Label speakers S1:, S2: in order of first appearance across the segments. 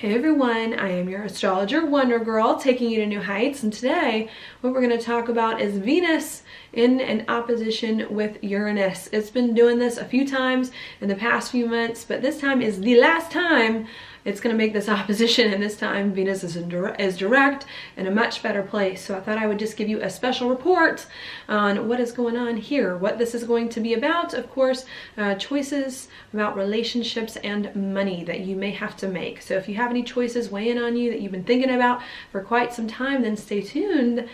S1: Hey everyone, I am your astrologer Wonder Girl, taking you to new heights, and today what we're going to talk about is Venus in an opposition with Uranus. It's been doing this a few times in the past few months, but this time is the last time it's going to make this opposition, and this time Venus is direct in a much better place. So I thought I would just give you a special report on what is going on here, what this is going to be about. Of course, choices about relationships and money that you may have to make. So if you have any choices weighing on you that you've been thinking about for quite some time, then stay tuned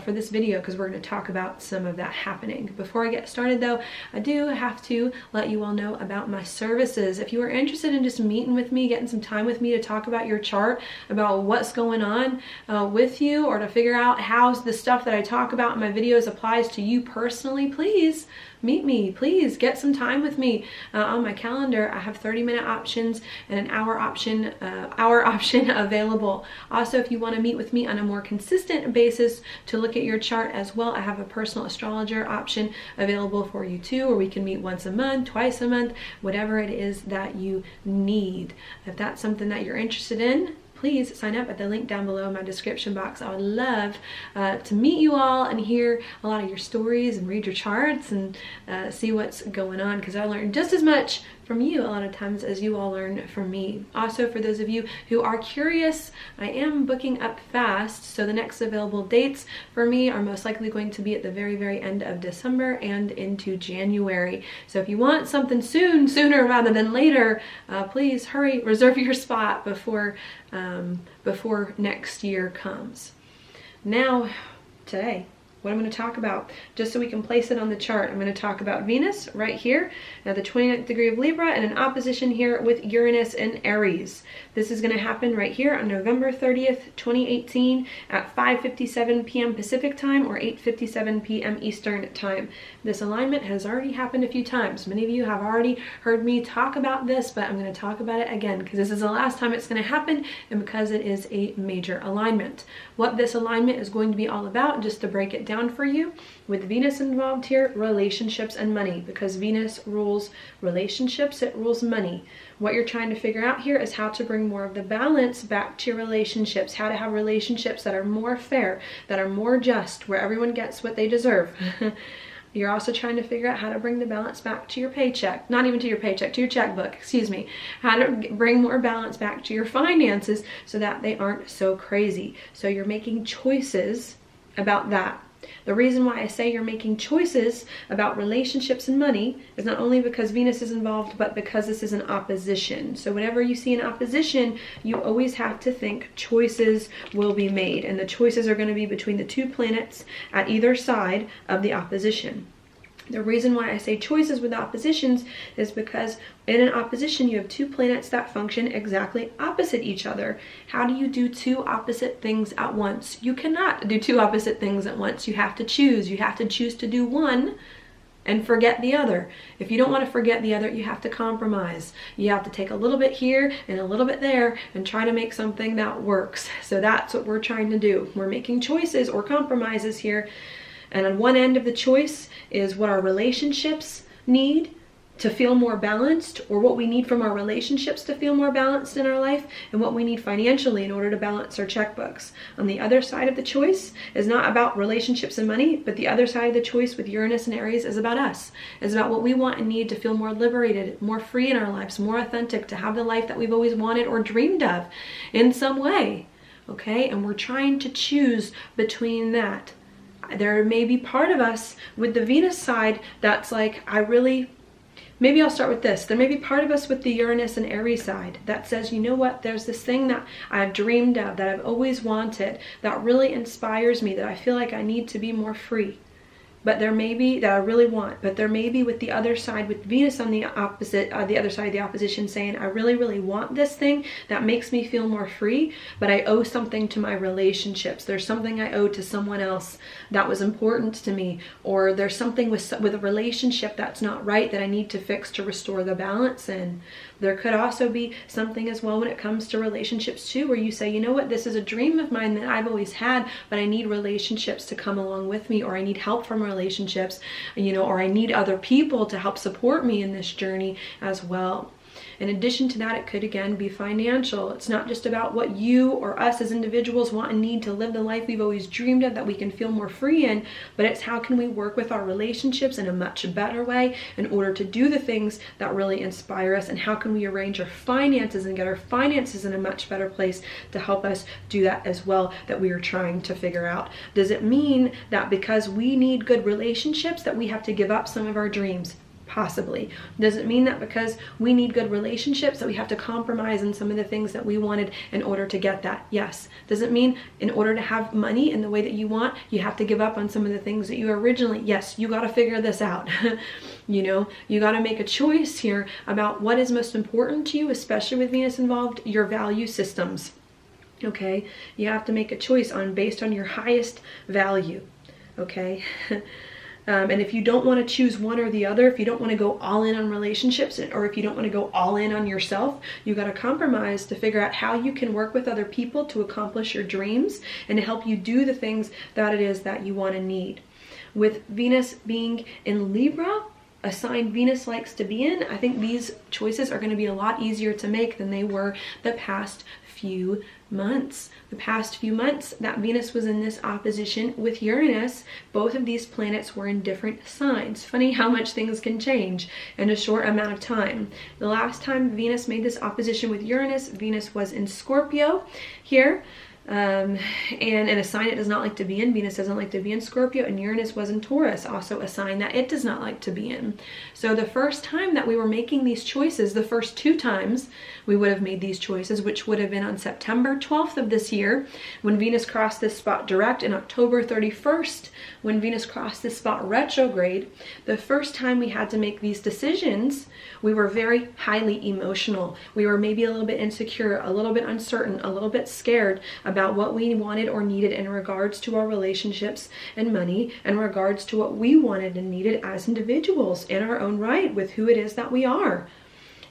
S1: for this video, because we're going to talk about some of that happening. Before I get started though, I do have to let you all know about my services. If you are interested in just meeting with me, getting some time with me to talk about your chart, about what's going on with you, or to figure out how the stuff that I talk about in my videos applies to you personally, please meet me. Please get some time with me. On my calendar I have 30-minute options and an hour option available. Also, if you want to meet with me on a more consistent basis to look at your chart as well, I have a personal astrologer option available for you too, or we can meet once a month, twice a month, whatever it is that you need. If that's something that you're interested in, please sign up at the link down below in my description box. I would love to meet you all and hear a lot of your stories and read your charts and see what's going on, because I learned just as much from you a lot of times as you all learn from me. Also, for those of you who are curious, I am booking up fast, so the next available dates for me are most likely going to be at the very end of December and into January. So if you want something sooner rather than later, please hurry, reserve your spot before next year comes. Now, today, what I'm going to talk about, just so we can place it on the chart, I'm going to talk about Venus right here at the 29th degree of Libra and an opposition here with Uranus in Aries. This is going to happen right here on November 30th, 2018 at 5:57 p.m. Pacific time or 8:57 p.m. Eastern time. This alignment has already happened a few times. Many of you have already heard me talk about this, but I'm going to talk about it again because this is the last time it's going to happen, and because it is a major alignment. What this alignment is going to be all about, just to break it down for you, with Venus involved here, relationships and money, because Venus rules relationships, it rules money. What you're trying to figure out here is how to bring more of the balance back to your relationships, how to have relationships that are more fair, that are more just, where everyone gets what they deserve. You're also trying to figure out how to bring the balance back to your paycheck, not even to your paycheck, to your checkbook, excuse me. How to bring more balance back to your finances so that they aren't so crazy. So you're making choices about that. The reason why I say you're making choices about relationships and money is not only because Venus is involved, but because this is an opposition. So whenever you see an opposition, you always have to think choices will be made, and the choices are going to be between the two planets at either side of the opposition. The reason why I say choices with oppositions is because in an opposition you have two planets that function exactly opposite each other. How do you do two opposite things at once? You cannot do two opposite things at once. You have to choose. You have to choose to do one and forget the other. If you don't want to forget the other, you have to compromise. You have to take a little bit here and a little bit there and try to make something that works. So that's what we're trying to do. We're making choices or compromises here. And on one end of the choice is what our relationships need to feel more balanced, or what we need from our relationships to feel more balanced in our life, and what we need financially in order to balance our checkbooks. On the other side of the choice is not about relationships and money, but the other side of the choice with Uranus and Aries is about us. It's about what we want and need to feel more liberated, more free in our lives, more authentic, to have the life that we've always wanted or dreamed of in some way. Okay? And we're trying to choose between that. There may be part of us with the Venus side that's like, maybe I'll start with this. There may be part of us with the Uranus and Aries side that says, you know what, there's this thing that I've dreamed of, that I've always wanted, that really inspires me, that I feel like I need to be more free. But there may be, that I really want, but there may be with the other side, with Venus on the opposite, the other side of the opposition, saying, I really want this thing that makes me feel more free, but I owe something to my relationships. There's something I owe to someone else that was important to me, or there's something with a relationship that's not right that I need to fix to restore the balance in. There could also be something as well when it comes to relationships too, where you say, you know what, this is a dream of mine that I've always had, but I need relationships to come along with me, or I need help from relationships, you know, or I need other people to help support me in this journey as well. In addition to that, it could again be financial. It's not just about what you or us as individuals want and need to live the life we've always dreamed of that we can feel more free in, but it's how can we work with our relationships in a much better way in order to do the things that really inspire us, and how can we arrange our finances and get our finances in a much better place to help us do that as well, that we are trying to figure out. Does it mean that because we need good relationships that we have to give up some of our dreams? Possibly. Does it mean that because we need good relationships that we have to compromise on some of the things that we wanted in order to get that? Yes. Does it mean in order to have money in the way that you want, you have to give up on some of the things that you originally? Yes, you got to figure this out. You know, you got to make a choice here about what is most important to you, especially with Venus involved, your value systems. Okay, you have to make a choice based on your highest value. Okay. And if you don't want to choose one or the other, if you don't want to go all in on relationships, or if you don't want to go all in on yourself, you got to compromise to figure out how you can work with other people to accomplish your dreams and to help you do the things that it is that you want and need. With Venus being in Libra, a sign Venus likes to be in, I think these choices are going to be a lot easier to make than they were the past few months. The past few months that Venus was in this opposition with Uranus, both of these planets were in different signs. Funny how much things can change in a short amount of time. The last time Venus made this opposition with Uranus, Venus was in Scorpio here. And in a sign it does not like to be in. Venus doesn't like to be in Scorpio, and Uranus was in Taurus, also a sign that it does not like to be in. So the first time that we were making these choices, the first two times we would have made these choices, which would have been on September 12th of this year, when Venus crossed this spot direct, and October 31st, when Venus crossed this spot retrograde. The first time we had to make these decisions, we were very highly emotional. We were maybe a little bit insecure, a little bit uncertain, a little bit scared about what we wanted or needed in regards to our relationships and money, in regards to what we wanted and needed as individuals in our own right with who it is that we are.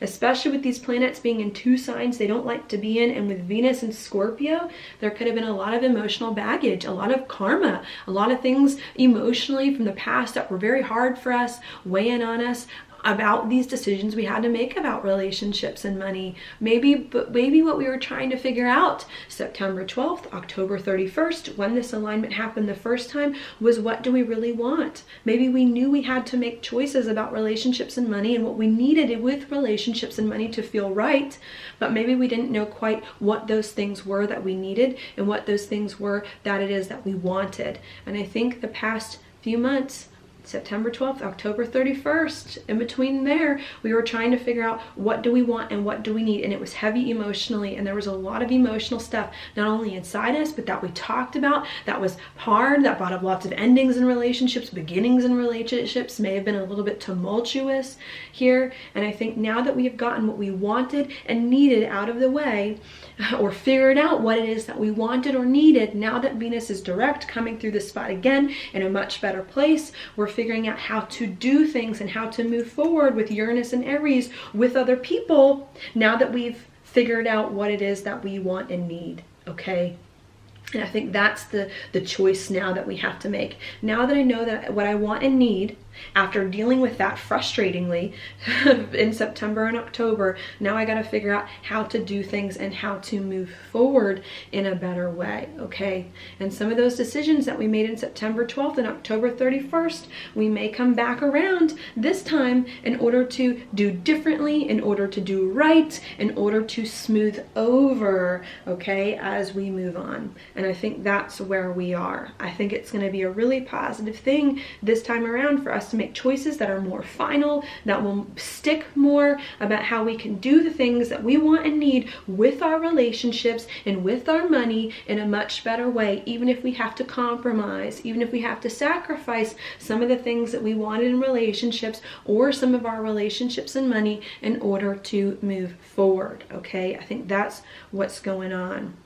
S1: Especially with these planets being in two signs they don't like to be in, and with Venus and Scorpio, there could have been a lot of emotional baggage, a lot of karma, a lot of things emotionally from the past that were very hard for us, weighing on us about these decisions we had to make about relationships and money. Maybe what we were trying to figure out September 12th, October 31st, when this alignment happened the first time, was what do we really want? Maybe we knew we had to make choices about relationships and money and what we needed with relationships and money to feel right, but maybe we didn't know quite what those things were that we needed and what those things were that it is that we wanted. And I think the past few months, September 12th, October 31st, in between there, we were trying to figure out what do we want and what do we need, and it was heavy emotionally, and there was a lot of emotional stuff, not only inside us, but that we talked about, that was hard, that brought up lots of endings in relationships, beginnings in relationships, may have been a little bit tumultuous here, and I think now that we have gotten what we wanted and needed out of the way, or figured out what it is that we wanted or needed, now that Venus is direct, coming through this spot again in a much better place, we're figuring out how to do things and how to move forward with Uranus and Aries with other people, now that we've figured out what it is that we want and need, okay? And I think that's the choice now that we have to make. Now that I know that what I want and need, after dealing with that frustratingly in September and October, now I got to figure out how to do things and how to move forward in a better way, okay? And some of those decisions that we made in September 12th and October 31st, we may come back around this time in order to do differently, in order to do right, in order to smooth over, okay, as we move on. And I think that's where we are. I think it's going to be a really positive thing this time around for us to make choices that are more final, that will stick more about how we can do the things that we want and need with our relationships and with our money in a much better way, even if we have to compromise, even if we have to sacrifice some of the things that we wanted in relationships or some of our relationships and money in order to move forward, okay? I think that's what's going on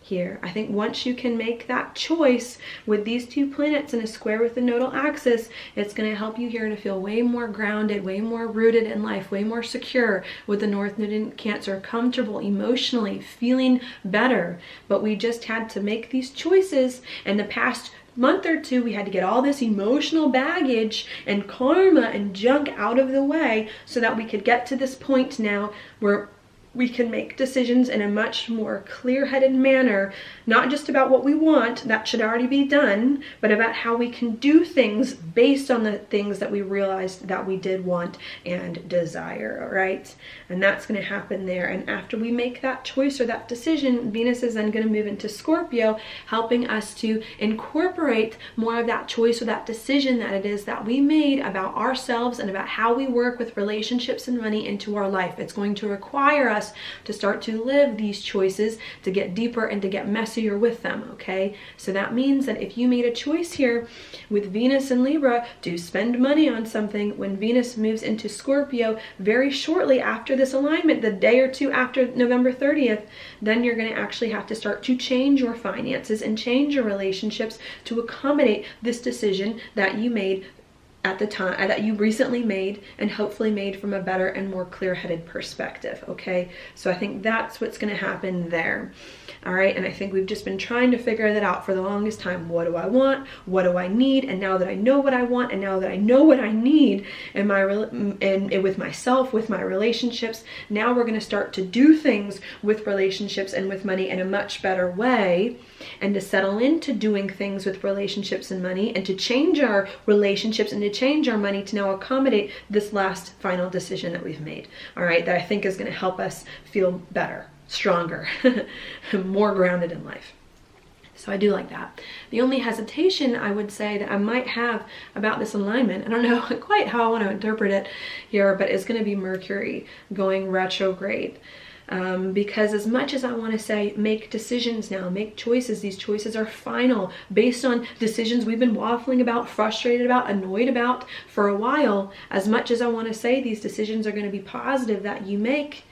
S1: here. I think once you can make that choice with these two planets in a square with the nodal axis, it's going to help you here to feel way more grounded, way more rooted in life, way more secure with the North Node in Cancer, comfortable emotionally, feeling better. But we just had to make these choices, and the past month or two, we had to get all this emotional baggage and karma and junk out of the way so that we could get to this point now where we can make decisions in a much more clear-headed manner, not just about what we want, that should already be done, but about how we can do things based on the things that we realized that we did want and desire, all right? And that's going to happen there. And after we make that choice or that decision, Venus is then going to move into Scorpio, helping us to incorporate more of that choice or that decision that it is that we made about ourselves and about how we work with relationships and money into our life. It's going to require us to start to live these choices, to get deeper and to get messier with them, okay? So that means that if you made a choice here with Venus and Libra to spend money on something, when Venus moves into Scorpio very shortly after this alignment, the day or two after November 30th, then you're going to actually have to start to change your finances and change your relationships to accommodate this decision that you made at the time, that you recently made, and hopefully made from a better and more clear-headed perspective, okay? So I think that's what's going to happen there, all right? And I think we've just been trying to figure that out for the longest time. What do I want? What do I need? And now that I know what I want, and now that I know what I need in my and with myself, with my relationships, now we're going to start to do things with relationships and with money in a much better way, and to settle into doing things with relationships and money, and to change our relationships and to change our money to now accommodate this last final decision that we've made, all right, that I think is going to help us feel better, stronger, more grounded in life. So I do like that. The only hesitation I would say that I might have about this alignment, I don't know quite how I want to interpret it here, but it's going to be Mercury going retrograde. Because as much as I want to say, make decisions now, make choices, these choices are final based on decisions we've been waffling about, frustrated about, annoyed about for a while. As much as I want to say these decisions are going to be positive that you make,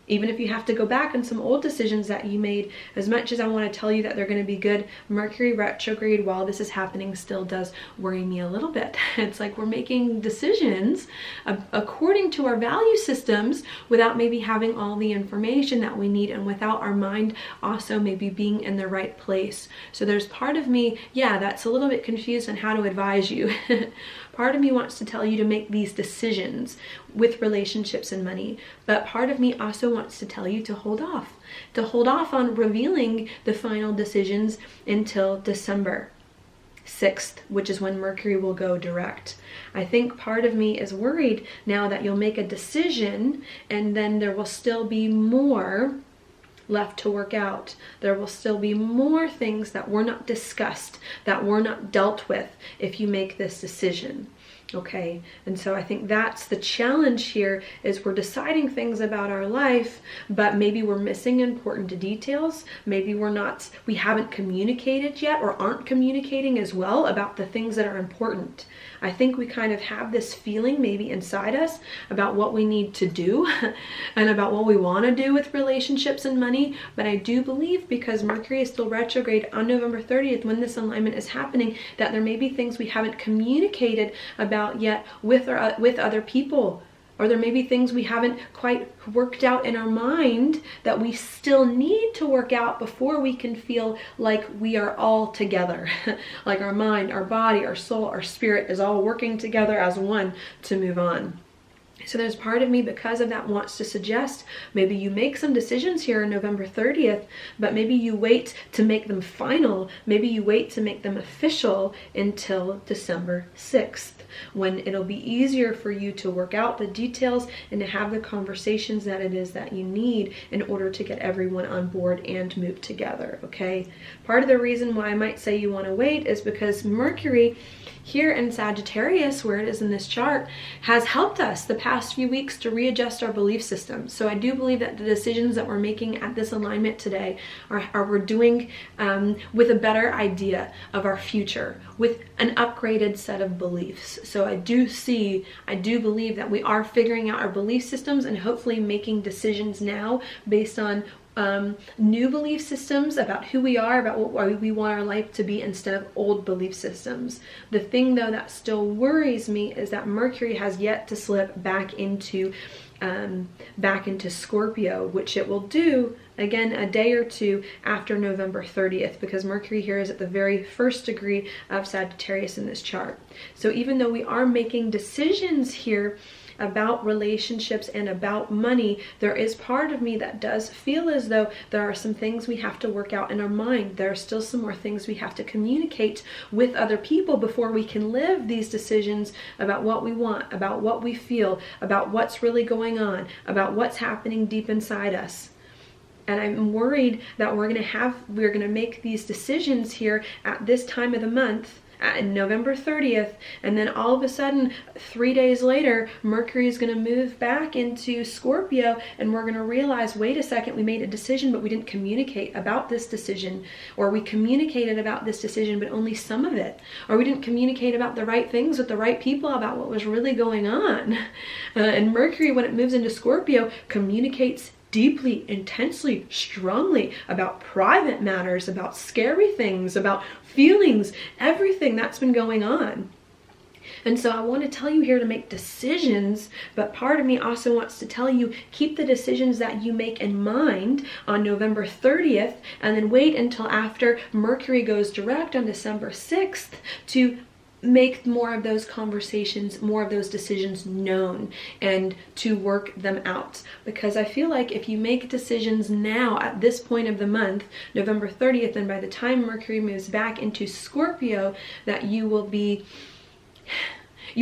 S1: even if you have to go back on some old decisions that you made, as much as I want to tell you that they're going to be good, Mercury retrograde while this is happening still does worry me a little bit. It's like we're making decisions according to our value systems without maybe having all the information that we need, and without our mind also maybe being in the right place. So there's part of me, yeah, that's a little bit confused on how to advise you. Part of me wants to tell you to make these decisions with relationships and money, but part of me also wants to tell you to hold off on revealing the final decisions until December 6th, which is when Mercury will go direct. I think part of me is worried now that you'll make a decision and then there will still be more left to work out. There will still be more things that were not discussed, that were not dealt with if you make this decision. Okay, and so I think that's the challenge here, is we're deciding things about our life, but maybe we're missing important details. Maybe we haven't communicated yet, or aren't communicating as well about the things that are important. I think we kind of have this feeling maybe inside us about what we need to do and about what we want to do with relationships and money. But I do believe, because Mercury is still retrograde on November 30th when this alignment is happening, that there may be things we haven't communicated about yet with other people. Or there may be things we haven't quite worked out in our mind that we still need to work out before we can feel like we are all together. Like our mind, our body, our soul, our spirit is all working together as one to move on. So there's part of me, because of that, wants to suggest maybe you make some decisions here on November 30th, but maybe you wait to make them final. Maybe you wait to make them official until December 6th, when it'll be easier for you to work out the details and to have the conversations that it is that you need in order to get everyone on board and move together, okay? Part of the reason why I might say you want to wait is because Mercury here in Sagittarius, where it is in this chart, has helped us the past few weeks to readjust our belief system. So I do believe that the decisions that we're making at this alignment today are we're doing with a better idea of our future, with an upgraded set of beliefs. So I do believe that we are figuring out our belief systems and hopefully making decisions now based on new belief systems about who we are, about what we want our life to be, instead of old belief systems. The thing though that still worries me is that Mercury has yet to slip back into back into Scorpio, which it will do again a day or two after November 30th, because Mercury here is at the very first degree of Sagittarius in this chart. So even though we are making decisions here about relationships and about money, there is part of me that does feel as though there are some things we have to work out in our mind. There are still some more things we have to communicate with other people before we can live these decisions about what we want, about what we feel, about what's really going on, about what's happening deep inside us. And I'm worried that we're gonna make these decisions here at this time of the month, November 30th, and then all of a sudden 3 days later Mercury is going to move back into Scorpio, and we're going to realize, wait a second, we made a decision but we didn't communicate about this decision, or we communicated about this decision but only some of it, or we didn't communicate about the right things with the right people about what was really going on. And Mercury, when it moves into Scorpio, communicates deeply, intensely, strongly about private matters, about scary things, about feelings, everything that's been going on. And so I want to tell you here to make decisions, but part of me also wants to tell you, keep the decisions that you make in mind on November 30th, and then wait until after Mercury goes direct on December 6th to make more of those conversations, more of those decisions known, and to work them out. Because I feel like if you make decisions now at this point of the month, November 30th, and by the time Mercury moves back into Scorpio, that you will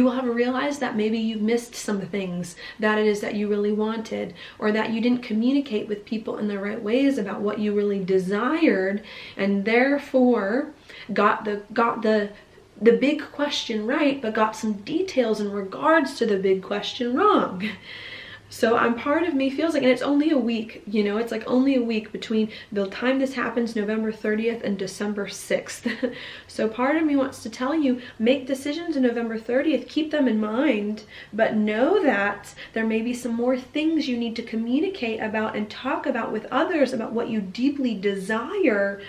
S1: have realized that maybe you've missed some things that it is that you really wanted, or that you didn't communicate with people in the right ways about what you really desired, and therefore got the big question right, but got some details in regards to the big question wrong. So part of me feels like, and it's only a week, it's like only a week between the time this happens, November 30th and December 6th. So part of me wants to tell you, make decisions on November 30th, keep them in mind, but know that there may be some more things you need to communicate about and talk about with others about what you deeply desire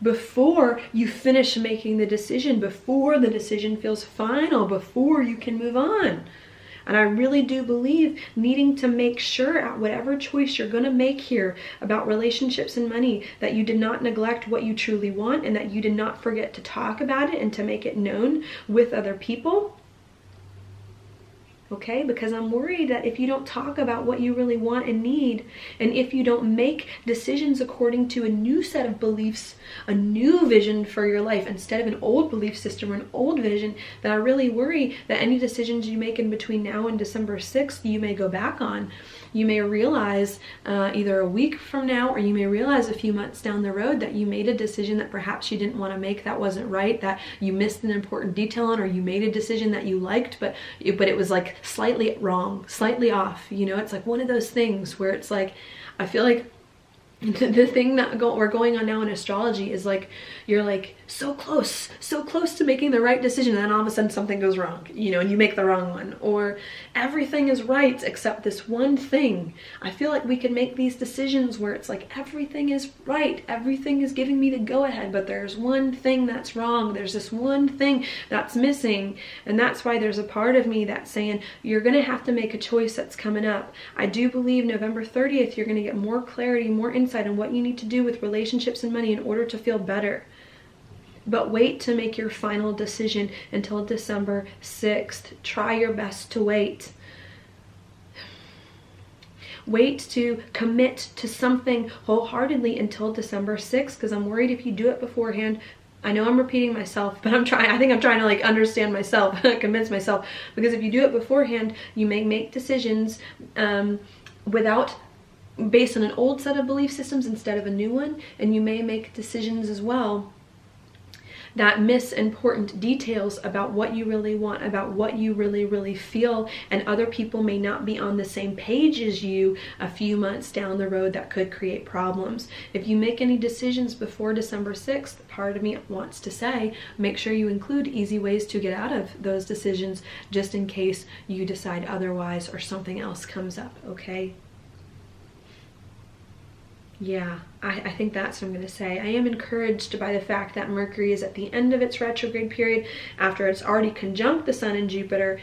S1: before you finish making the decision, before the decision feels final, before you can move on. And I really do believe needing to make sure at whatever choice you're going to make here about relationships and money, that you did not neglect what you truly want, and that you did not forget to talk about it and to make it known with other people. Okay, because I'm worried that if you don't talk about what you really want and need, and if you don't make decisions according to a new set of beliefs, a new vision for your life instead of an old belief system or an old vision, then I really worry that any decisions you make in between now and December 6th, you may go back on. You may realize either a week from now, or you may realize a few months down the road that you made a decision that perhaps you didn't want to make, that wasn't right, that you missed an important detail on, or you made a decision that you liked, but it was like slightly wrong, slightly off. It's like one of those things where it's like, I feel like the thing that we're going on now in astrology is like, you're like so close to making the right decision, and then all of a sudden something goes wrong, and you make the wrong one, or everything is right except this one thing. I feel like we can make these decisions where it's like everything is right, everything is giving me the go-ahead, but there's one thing that's wrong, there's this one thing that's missing. And that's why there's a part of me that's saying you're gonna have to make a choice that's coming up. I do believe November 30th you're gonna get more clarity, more insight on what you need to do with relationships and money in order to feel better. But wait to make your final decision until December 6th. Try your best to wait. Wait to commit to something wholeheartedly until December 6th, because I'm worried if you do it beforehand. I know I'm repeating myself, but I think I'm trying to like understand myself, convince myself, because if you do it beforehand, you may make decisions based on an old set of belief systems instead of a new one, and you may make decisions as well that miss important details about what you really want, about what you really feel, and other people may not be on the same page as you a few months down the road. That could create problems. If you make any decisions before December 6th, part of me wants to say, make sure you include easy ways to get out of those decisions, just in case you decide otherwise or something else comes up, okay? Yeah, I think that's what I'm going to say. I am encouraged by the fact that Mercury is at the end of its retrograde period after it's already conjunct the Sun and Jupiter.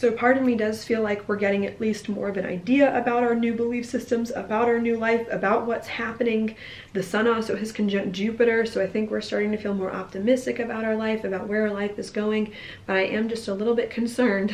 S1: So part of me does feel like we're getting at least more of an idea about our new belief systems, about our new life, about what's happening. The sun also has conjunct Jupiter, so I think we're starting to feel more optimistic about our life, about where our life is going. But I am just a little bit concerned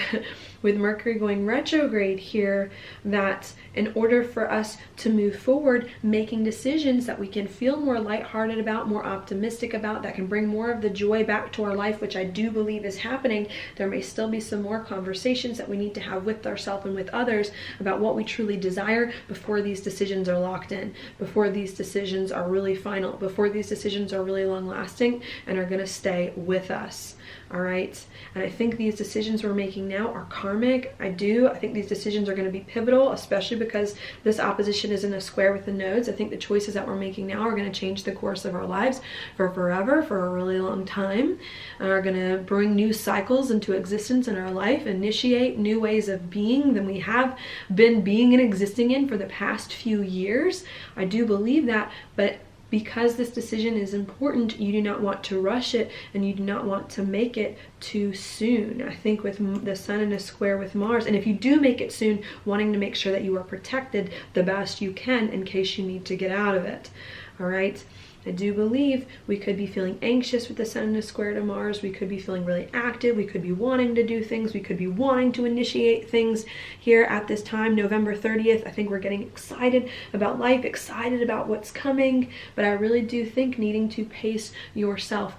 S1: with Mercury going retrograde here, that in order for us to move forward, making decisions that we can feel more lighthearted about, more optimistic about, that can bring more of the joy back to our life, which I do believe is happening, there may still be some more conversations that we need to have with ourselves and with others about what we truly desire before these decisions are locked in, before these decisions are really final, before these decisions are really long lasting and are going to stay with us. All right. And I think these decisions we're making now are karmic. I think these decisions are going to be pivotal, especially because this opposition is in a square with the nodes. I think the choices that we're making now are going to change the course of our lives for forever, for a really long time, and are going to bring new cycles into existence in our life, initiate new ways of being than we have been being and existing in for the past few years. I do believe that, but because this decision is important, you do not want to rush it, and you do not want to make it too soon. I think with the sun in a square with Mars, and if you do make it soon, wanting to make sure that you are protected the best you can in case you need to get out of it. All right. I do believe we could be feeling anxious with the sun in a square to Mars. We could be feeling really active. We could be wanting to do things. We could be wanting to initiate things here at this time, November 30th. I think we're getting excited about life, excited about what's coming. But I really do think needing to pace yourself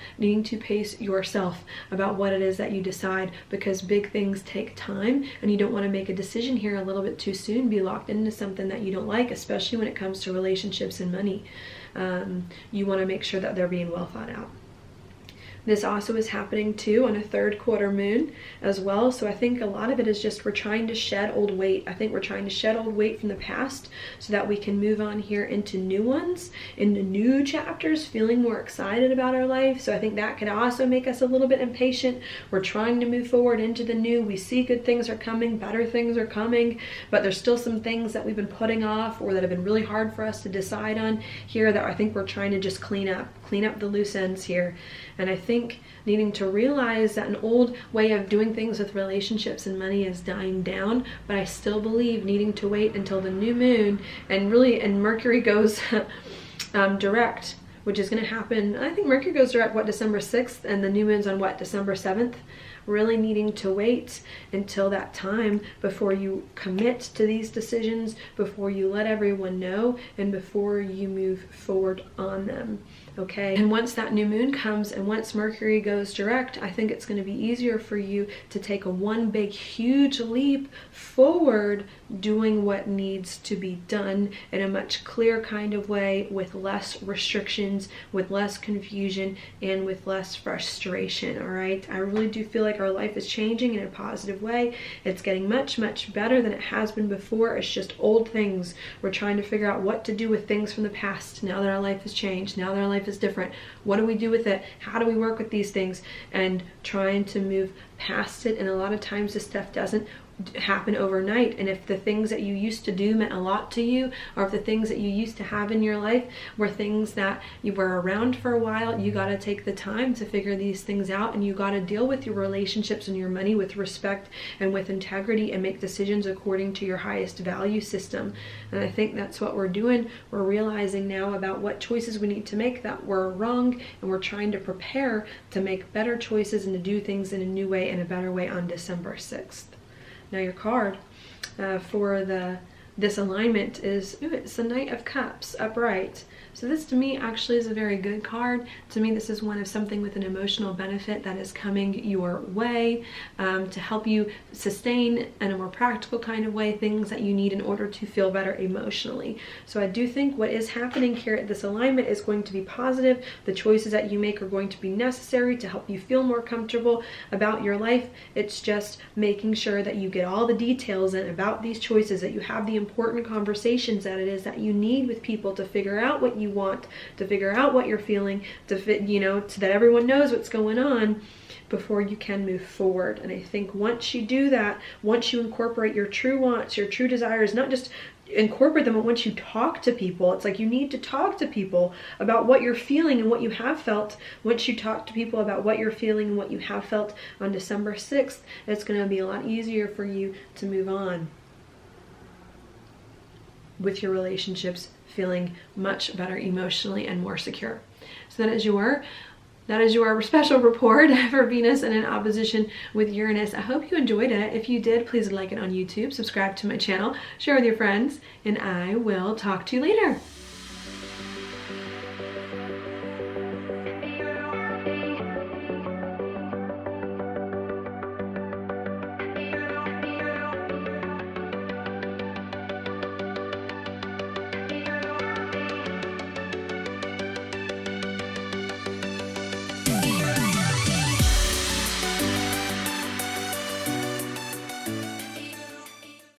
S1: about what it is that you decide, because big things take time and you don't want to make a decision here a little bit too soon, be locked into something that you don't like, especially when it comes to relationships and money. You want to make sure that they're being well thought out. This also is happening too on a third quarter moon as well. So I think a lot of it is just we're trying to shed old weight. I think we're trying to shed old weight from the past so that we can move on here into new ones, into new chapters, feeling more excited about our life. So I think that could also make us a little bit impatient. We're trying to move forward into the new. We see good things are coming, better things are coming, but there's still some things that we've been putting off or that have been really hard for us to decide on here that I think we're trying to just clean up the loose ends here. And I think needing to realize that an old way of doing things with relationships and money is dying down, but I still believe needing to wait until the new moon and Mercury goes direct, which is going to happen. I think Mercury goes direct, December 6th, and the new moon's on December 7th. Really needing to wait until that time before you commit to these decisions, before you let everyone know, and before you move forward on them. Okay. And once that new moon comes and once Mercury goes direct, I think it's going to be easier for you to take one big huge leap forward, doing what needs to be done in a much clearer kind of way, with less restrictions, with less confusion, and with less frustration. All right. I really do feel like our life is changing in a positive way. It's getting much, much better than it has been before. It's just old things. We're trying to figure out what to do with things from the past now that our life has changed, now that our life is different. What do we do with it? How do we work with these things? And trying to move past it. And a lot of times this stuff doesn't happen overnight. And if the things that you used to do meant a lot to you, or if the things that you used to have in your life were things that you were around for a while, you got to take the time to figure these things out, and you got to deal with your relationships and your money with respect and with integrity, and make decisions according to your highest value system. And I think that's what we're doing. We're realizing now about what choices we need to make that were wrong, and we're trying to prepare to make better choices and to do things in a new way and a better way on December 6th. Now your card for this alignment is, it's the Knight of Cups upright. So this to me actually is a very good card. To me, this is one of something with an emotional benefit that is coming your way to help you sustain in a more practical kind of way things that you need in order to feel better emotionally. So I do think what is happening here at this alignment is going to be positive. The choices that you make are going to be necessary to help you feel more comfortable about your life. It's just making sure that you get all the details in about these choices, that you have the important conversations that it is that you need with people to figure out what you want, to figure out what you're feeling, to fit, so that everyone knows what's going on. before you can move forward. And I think once you do that, once you incorporate your true wants, your true desires, not just incorporate them, but once you talk to people, it's like you need to talk to people about what you're feeling and what you have felt. Once you talk to people about what you're feeling and what you have felt on December 6th, it's going to be a lot easier for you to move on with your relationships, feeling much better emotionally and more secure. So that is your special report for Venus in an opposition with Uranus. I hope you enjoyed it. If you did, please like it on YouTube, subscribe to my channel, share with your friends, and I will talk to you later.